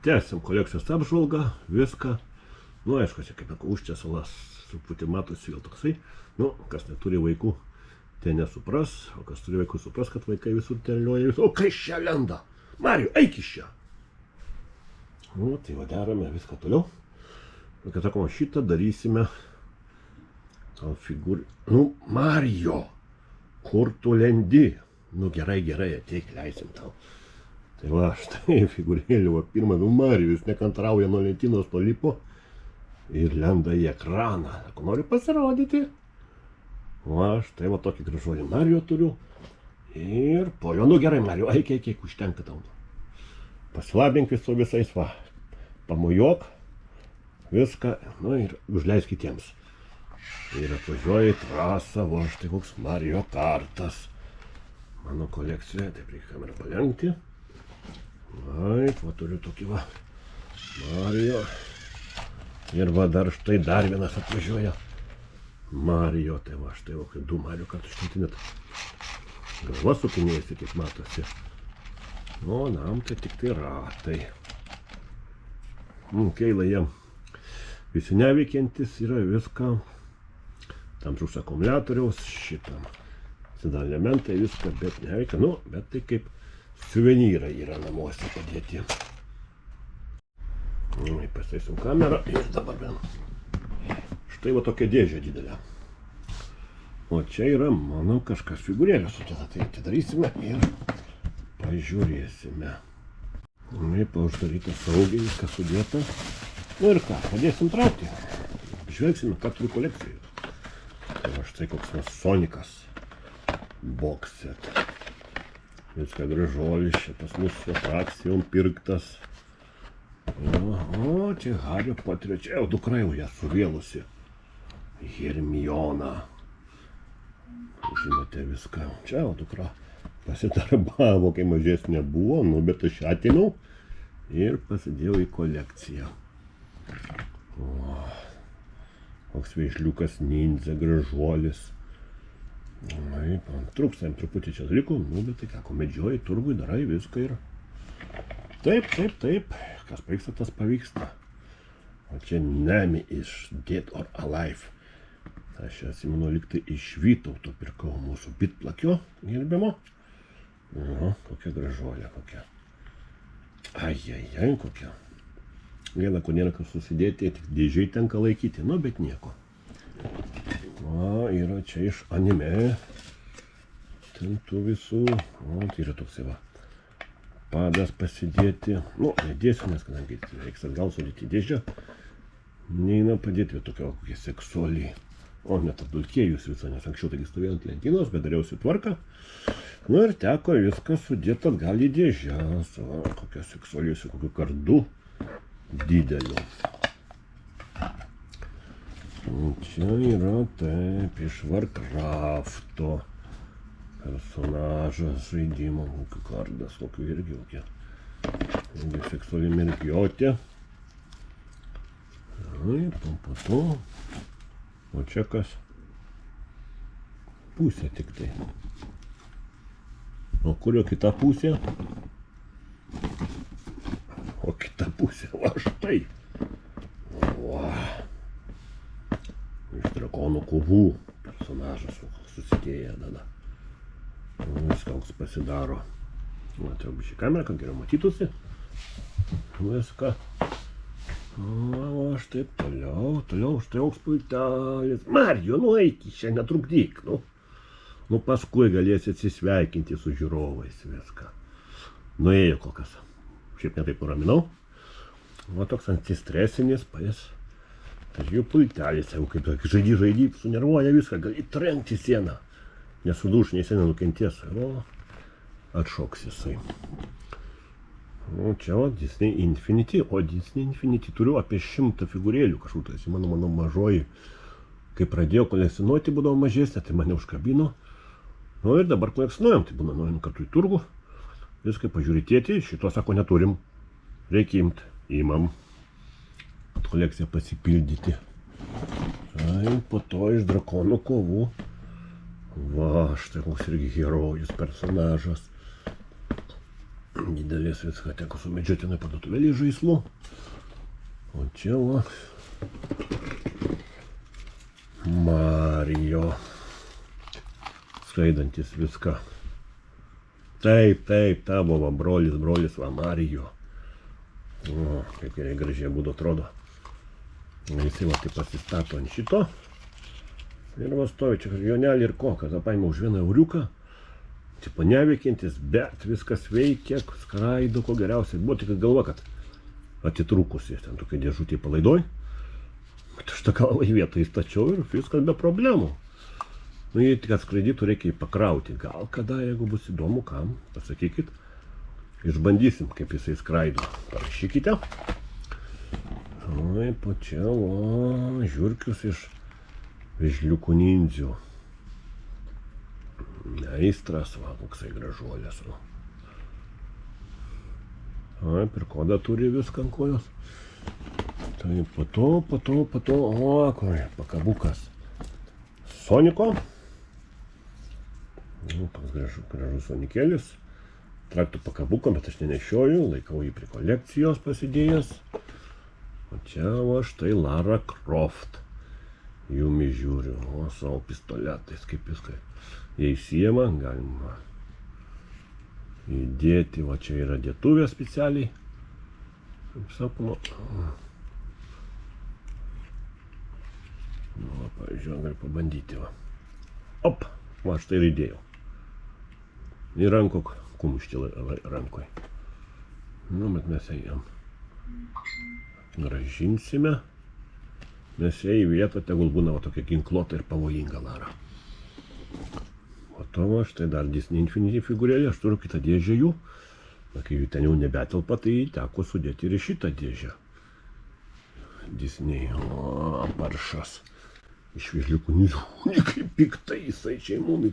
Tęsim kolekcijos apžvalgą, viską. Nu, aišku, čia kaip užtiesalas, truputį matosi vėl toksai. Nu, kas neturi vaikų, tai nesupras, o kas turi vaikų, supras, kad vaikai visur terlioja. O kas čia lenda? Mariu, eik iš čia. Nu, tai va derame viską toliau. Ir kad sakoma, šitą darysime gal figūrį. Nu, Marijo, kur tu lendi? Nu, gerai, ateik, leisim tau. Tai va, štai figūrėlė, va pirmą, nu Marijus nekantrauja nuo lentynos nulipo ir lenda į ekraną. Sako, noriu pasirodyti. Va, štai va tokį gražuolį Marijo turiu. Ir po jo, nu gerai Marijo, eik, užtenka tau. Pasilabink su visais, va, pamojuok, viską, nu ir užleisk kitiems. Ir atvažiuoja į trasą, va, štai koks Marijo kartas. Mano kolekcijoje, taip reikia kamerą palenkti. Taip, va turiu tokį va Marijo. Ir va dar štai dar vienas atvažiuoja Marijo. Tai va štai va, kaip du Marijo kartus šimtai net galva sukinėjasi, kaip matosi. O nam tai tik tai ratai. Keila jie visi neveikiantis yra viską. Tam trūksta akumuliatoriaus, šitam sida elementai, viską, bet neveikia. Nu, bet tai kaip suvenyrai yra namuose padėti. Paseisim kamerą ir dabar vien. Štai va tokia dėžė didelė. O čia yra mano kažkas figūrėlė sudėta. Tai atidarysime ir pažiūrėsime. Taip, uždaryta saugiai, viskas sudėta. Nu ir ką, padėsim traukti. Žvelgsime, ką turiu kolekcijoje. Tai va štai koks nors Sonikas. Boxset. Viską gražuolis, čia pas mus su frakcijom pirktas. O, čia Hario Poterio, čia jau dukra jau ją suvėlusi. Hermiona. Žinote viską. Čia jau dukra pasidarbavo, kai mažesnė buvo, nu bet aš atėmiau ir pasidėjau į kolekciją. O, koks vežliukas ninja, gražuolis. Taip, trūksta jam truputį čia dalykų, nu, bet tai ką, medžioji, turgui, darai viską ir... Taip, kas pavyksta, tas pavyksta. O čia Nemi iš Dead or Alive. Aš atsimenu, liktai iš Vytauto pirkau mūsų bitplakio gerbiamo. O, kokia gražuolė, kokia. Ai, kokia. Gaila, ko nėra kas susidėti, tik dėžiai tenka laikyti, nu, bet nieko. O, yra čia iš anime. Ten tų visų. O, tai yra toksai va. Padas pasidėti. Nu, nedėsiu, nes kadangi reiks atgal sudėti dėžę. Neina padėti tokio kokie seksualiai. O, net apdulkėjus visą, nes anksčiau taigi stovėjau ant lentynos, bet dariausi tvarką. Nu ir teko viską sudėti atgal į dėžės. O, kokia seksualiai su kokiu kardu dideliu. Čia yra taip iš Warcrafto personažas žaidimo, kokiu kardas, kokiu irgi kokia. Irgi seksuali mergiotė. Taip, po to. O čia kas? Pusė tik tai. O kurio kita pusė? O kita pusė, va štai. Va. Iš drakonų kovų personažas susidėję tada. Viską koks pasidaro. Matau šį kamerą, kad geriau matytųsi. Viską. O aš taip toliau, štai koks pultelis. Marijo, nu eik, čia netrukdyk, nu. Nu paskui galėsi atsisveikinti su žiūrovais viską. Nuėjo kol kas. Šiaip netaip nuraminau. O toks antistresinis, paės. Tai jų pultelis, jau kaip žaidži, sunervuoja viską, gali trenkti sieną. Nesuduš, nei sieną nukentės. O, atšoks jisai. O čia o Disney Infinity. O Disney Infinity turiu apie 100 figūrėlių kažkur. Tai mano mažoji, kai pradėjau kolekcionuoti, būdavo mažesnė, tai mane užkabino. Nu ir dabar kolekcionuojam, tai būna nuėjom kartu į turgų. Viską pažiūrėti, šito sako neturim. Reikia imt, imam. Kolekciją pasipildyti. Tai po to iš drakonų kovų. Va, štai koks irgi herojus personažas. Didelės viską teko sumedžioti nuo parduotuvėlį žaislų. O čia va. Mario. Skraidantis viską. Taip, tavo va, brolis va, Mario. O, kaip gerai gražiai būtų atrodo. Visi va taip pasistato ant šito. Ir va stovi čia jonelį ir ko, kada paima už 1 euriuką. Tipo neveikiantis, bet viskas veikia, skraido, ko geriausiai. Buvo tik galva, kad atitrūkusi, ten tokia dėžutė palaidoj. Bet aš tą galvą į vietą įstačiau ir viskas be problemų. Nu, jei tik atskraidytų, reikia jį pakrauti. Gal kada, jeigu bus įdomu, kam, pasakykit. Išbandysim, kaip jisai skraido. Parašykite. O, po čia, o, žiurkius iš Vėžliukų nindzių. Meistras, va, koksai gražuolės. O, per kodą turi viską ant kojos. Tai po to, o, kur, pakabukas. Soniko. Nu, toks gražus sonikėlis. Traktų pakabuką, bet aš nenešioju, laikau jį prie kolekcijos pasidėjęs. O čia va štai Lara Croft. Jumi žiūriu, o savo pistoletais, kaip viską. Jei siema, galima įdėti, va čia yra dėtuvė specialiai. Kaip sakoma. Nu, pavyzdžiui, galiu pabandyti, va. Op, va štai ir įdėjau. Į ranko kumštį rankoj. Nu, bet mes jam gražinsime. Nes jei į vietą tegul būna va tokia ginkluota ir pavojinga Lara. O to va štai dar Disney Infinity figūrėlė, aš turiu kitą dėžę jų. Na, kai jų ten jau nebetelpa, tai teko sudėti ir šitą dėžę. Disney, o, paršas. Iš Vėžliukų nindzių, kaip piktai jisai čia mumi,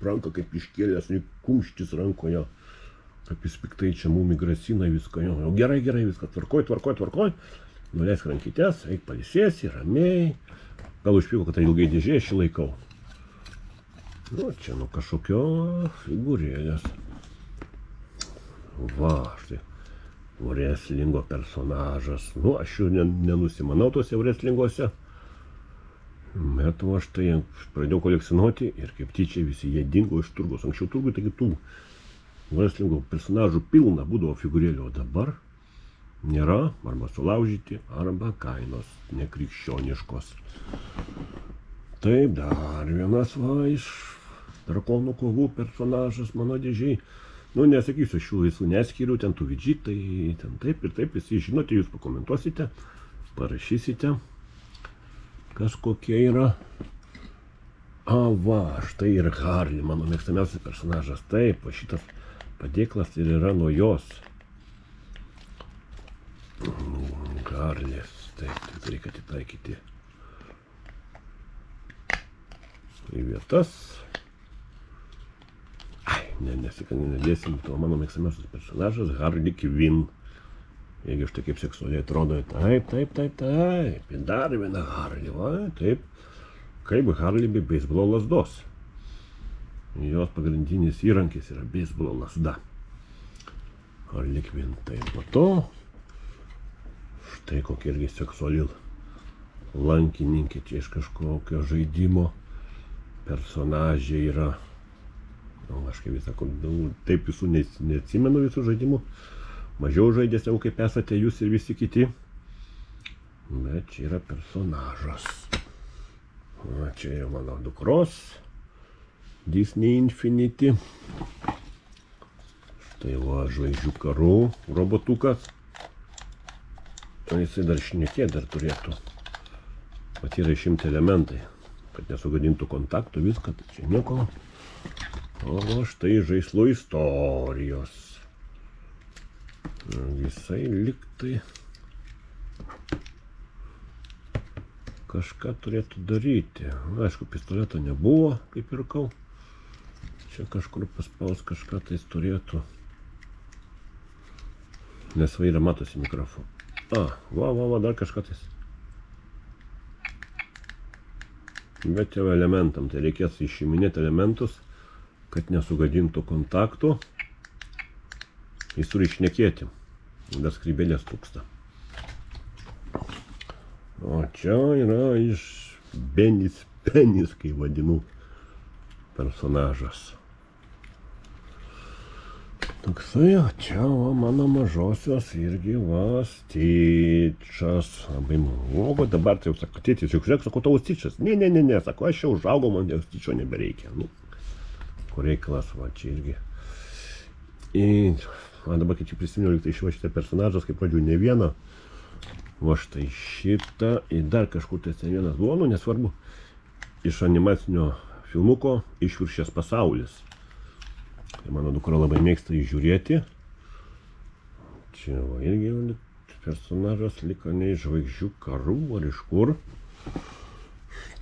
ranką kaip iškėlęs, kumštis rankoje. Kaip jis piktai čia mumi grasina viską. Jau gerai, viską tvarkoj. Nuleisk rankytes, eik pailsėsi, ramiai. Gal užpyko, kad tai ilgai dėžė, aš jį laikau. Nu, čia nu kažkokio figūrėlės. Va, štai. Wrestlingo personažas. Nu, aš jau nenusimanau tose wrestlinguose. Bet va štai pradėjau kolekcionuoti ir kaip tyčia visi jie dingo iš turgos. Anksčiau turgui taigi tų wrestlingo personažų pilna būdavo figūrėlių, o dabar nėra, arba sulaužyti, arba kainos nekrikščioniškos. Taip, dar vienas va iš Drakonų kovų personažas mano dėžiai. Nu, nesakysiu, šių laisvų neskiriu, ten tų vidžitai, ten taip ir taip, visi žinote, jūs pakomentuosite, parašysite, kas kokie yra. A, va, štai ir Harley, mano mėgstamiausias personažas. Taip, šitas padėklas ir yra nuo jos. Harley's, taip, tai reikia atitaikyti į vietas. Nedėsim, to mano mėgstamiausias personažas Harley Quinn. Jeigu štai kaip seksualiai atrodo, taip. Ir dar viena Harley, va, taip. Kaip Harley be beisbolo lazdos. Jos pagrindinis įrankis yra beisbolo lazda. Harley Quinn, taip, po to. Štai kokia irgi seksuali lankininkė, čia iš kažkokio žaidimo personažė yra. Aš kaip visą, taip visų neatsimenu visų žaidimų. Mažiau žaidės, jau kaip esate jūs ir visi kiti. Bet čia yra personažas. O, čia yra mano dukros. Disney Infinity. Štai va, žvaigždžių karų robotukas. O jisai dar šnekėt dar turėtų. Pat yra išimti elementai. Kad nesugadintų kontaktų, viską, tai čia nieko. O štai žaislų istorijos. Visai liktai kažką turėtų daryti. Aišku, pistoleto nebuvo, kaip pirkau. Čia kažkur paspaus kažką tais turėtų. Nes vaira matosi mikrofonu. Va, dar kažką tais. Bet jau elementam, tai reikės išiminėti elementus, kad nesugadintų kontaktų. Jis turi šnekėti, bet skrybėlės trūksta. O čia yra iš Benis Penis, kai vadinu, personažas. Toksai, o čia va, mano mažosios irgi va Stičas. Labai o dabar tai jau sako, tėtis, juk žiūrėk, sako, tavo Stičas. Ne, sako, aš jau užaugau, man jau Stičio nebereikia. Nu, kur reikalas, va, čia irgi. Man dabar, kai čia prisiminiau, tai šitą personažas, kaip pradžių, ne vieną. Va štai šitą, ir dar kažkur tai ten vienas buvo, nu, nesvarbu, iš animacinio filmuko Išvirkščias pasaulis. Tai mano dukra labai mėgsta įžiūrėti. Čia va irgi personažas liko ne iš Žvaigždžių karų, ar iš kur.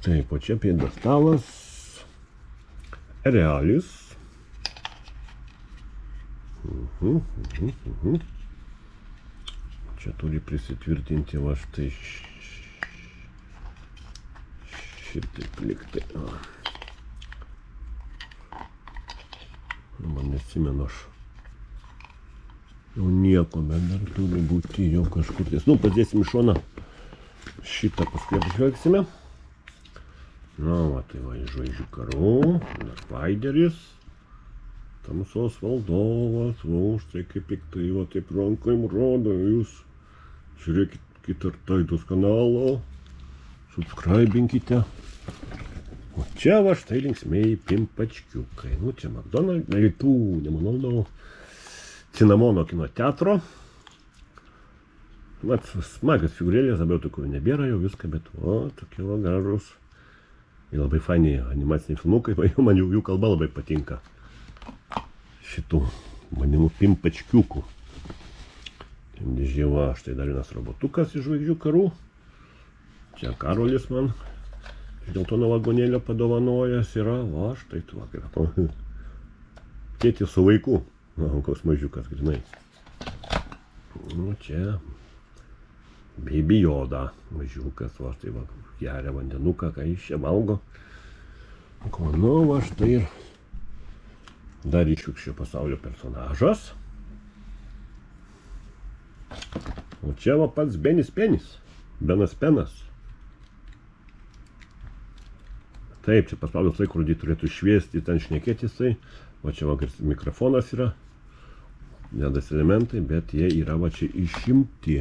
Taip, o čia pjedestalas Erealis. Čia turi prisitvirtinti va štai šitaip liktai. Man nesimenu aš jau nieko, bet dar turi būti jau kažkur ties. Nu, padėsim iš šoną. Šitą paskui apžvelgsime. Na, va, tai va, iš Žvaigždžių karų, Darkvaideris, Tamsos valdovas, va, štai kaip piktai, va, taip rankom rodo, jūs žiūrėkite ar Taidos kanalo, subscribinkite. O čia va štai linksmieji pimpačkiukai. Nu, čia McDonald's, ne Monoldo, Cinamono kino teatro. Vat, smagios figūrėlės, dabar tokių nebėra jau viską, bet o, tokie va gražus. Ir labai fainiai animaciniai filmukai, man jų kalba labai patinka. Šitų manimų pimpačkiukų. Dėžė va, štai dar vienas robotukas iš Žvaigždžių karų. Čia Karolis man dėl to nuo vagonėlio padovanojęs yra, va, štai tu vakar. Tėtis su vaiku, va, koks mažiukas, grinai. Nu, čia Baby Yoda, mažiukas, va, štai va, geria vandenuką, ką jis čia valgo. Nu, va, štai ir dar Išvirkščio pasaulio personažas. O čia va pats Benis Penis, Benas Penas. Taip, čia paspaudus laikrodį turėtų šviesti, ten šnekėti jisai. O čia va mikrofonas yra, dedas elementai, bet jie yra va čia išimti.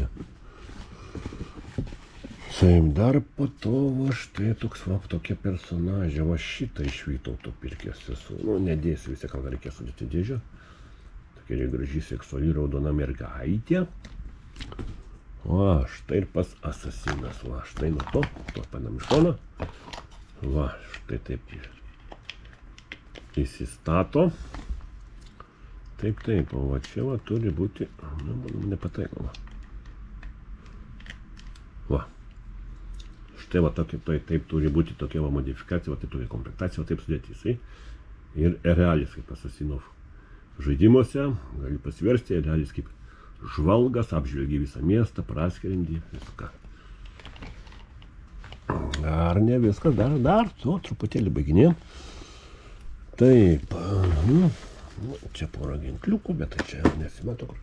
Taip, dar po to va štai toks va tokie personažai, va šitą iš Vytauto Pirkės esu. Nu, nedėsiu vis tiek, gal reikės sudėti dėžę. Tokia graži seksuali raudona mergaitė. Va, štai ir pas asasinas, va štai nuo to padam iš šoną. Va, štai taip įsistato. Taip, o va čia va turi būti, nu, nepataikoma. Va. Štai va tokia, taip turi būti tokia va modifikacija, va taip tokia komplektacija, va taip sudėti jisai. Ir Erealis kaip asasino žaidimuose, gali pasiversti, Erealis kaip žvalgas, apžvelgia visą miestą, praskrendi, viską. Dar ne viskas, dar, truputėlį baiginėm. Taip, čia porą ginkliukų, bet tai čia nesimato kur.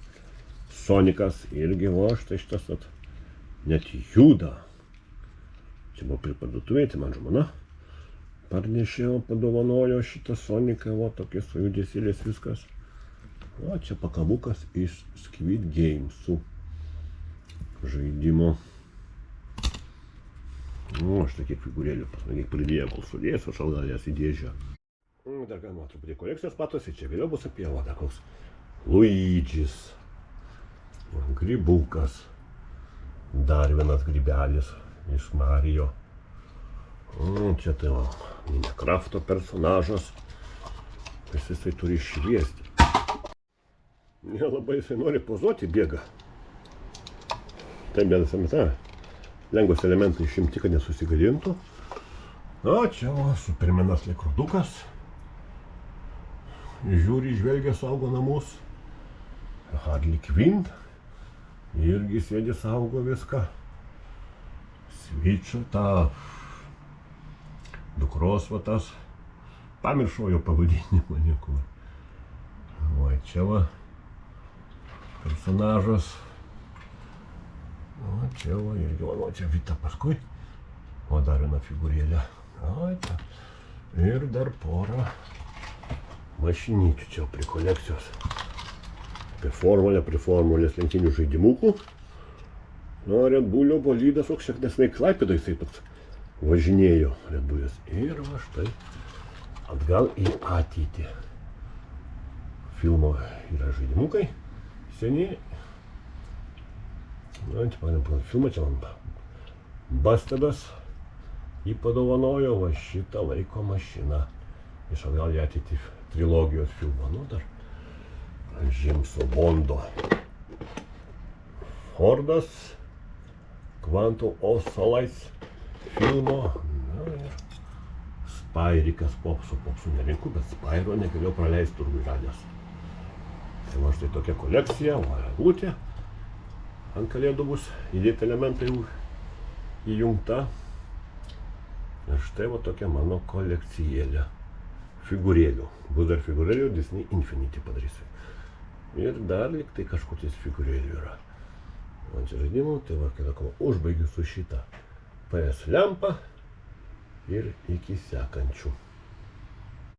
Sonikas irgi, o štai šitas net juda. Čia buvo prie parduotuvėje, tai man žmona parnešė, padovanojo šitą Soniką, o tokie su judesėlės viskas. O čia pakabukas iš Squid Games'ų žaidimo. O, štai kiek figūrėlių, kiek pridėjo, kol sudėjęs, aš gal jas į dėžę. Dar galima truputį kolekcijos matosi, čia vėliau bus apie vadą, koks Luigis, grybukas, dar vienas grybelis iš Mario. Čia tai va, Minecrafto personažas, jisai turi šviesti. Nelabai jisai nori pozuoti, bėga. Taip, bet esame lengvos elementai išimti, kad nesusigadintų. O čia va, Supermenas laikrodukas. Žiūri, žvelgia, saugo namus. Harley Quinn. Irgi sėdi, saugo viską. Switch, ta dukros va tas. Pamiršau jo pavadinimą niekur. O čia va personažas. O čia va irgi, o čia Vita paskui. O dar viena figūrėlė. O, čia. Ir dar porą mašinyčių čia prie kolekcijos. Prie formulės lenktynių žaidimukų. Nu, Red Bullio bolidas, koks šiek nesnai Klaipėdoj jisai toks važinėjo Red Bullis. Ir va štai atgal į ateitį. Filmo yra žaidimukai seni. Na, čia pagal filmą čia man Bastedas jį padovanojo va šitą laiko mašiną. Iš atgal į ateitį trilogijos filmo. Nu, dar Džeimso Bondo. Fordas, Quantum of Solace filmo. Na ir Spyrikas popsu nerinku, bet Spyro negalėjau praleisti turgui radęs. Tai va štai tokia kolekcija, va eglutė. Ant kalėdų bus įdėti elementai įjungta. Ir štai va tokia mano kolekcijėlė figūrėlių. Bus dar figūrėlių, Disney Infinity padarysiu. Ir dar liktai kažkokiais figūrėlių yra. Man čia žaidimų, tai va, kai sakau, užbaigiu su šitą PS lempą ir iki sekančių.